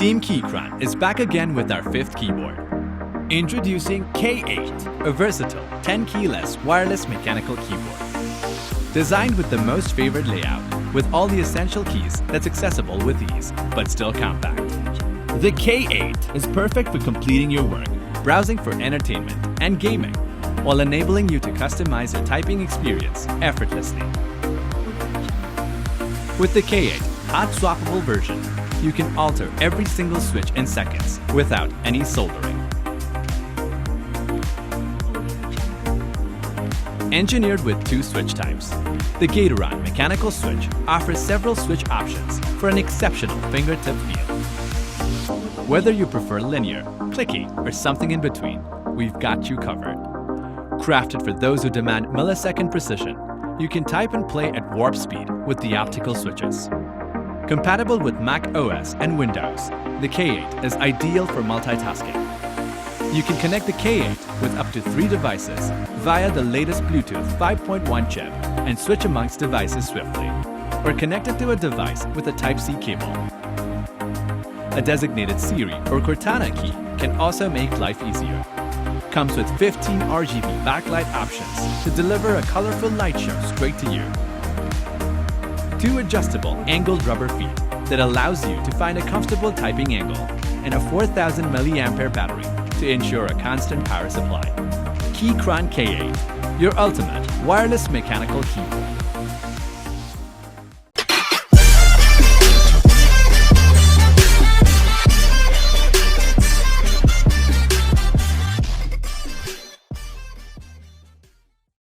Team Keychron is back again with our 5th keyboard. Introducing K8, a versatile 10-keyless wireless mechanical keyboard. Designed with the most favored layout, with all the essential keys that's accessible with ease, but still compact. The K8 is perfect for completing your work, browsing for entertainment, and gaming, while enabling you to customize your typing experience effortlessly. With the K8 hot-swappable version, you can alter every single switch in seconds without any soldering. Engineered with 2 switch types, the Gateron mechanical switch offers several switch options for an exceptional fingertip feel. Whether you prefer linear, clicky, or something in between, we've got you covered. Crafted for those who demand millisecond precision, you can type and play at warp speed with the optical switches. Compatible with Mac OS and Windows, the K8 is ideal for multitasking. You can connect the K8 with up to 3 devices via the latest Bluetooth 5.1 chip and switch amongst devices swiftly, or connect it to a device with a Type-C cable. A designated Siri or Cortana key can also make life easier. Comes with 15 RGB backlight options to deliver a colorful light show straight to you. 2 adjustable angled rubber feet that allows you to find a comfortable typing angle, and a 4000 mAh battery to ensure a constant power supply. Keychron K8, your ultimate wireless mechanical keyboard.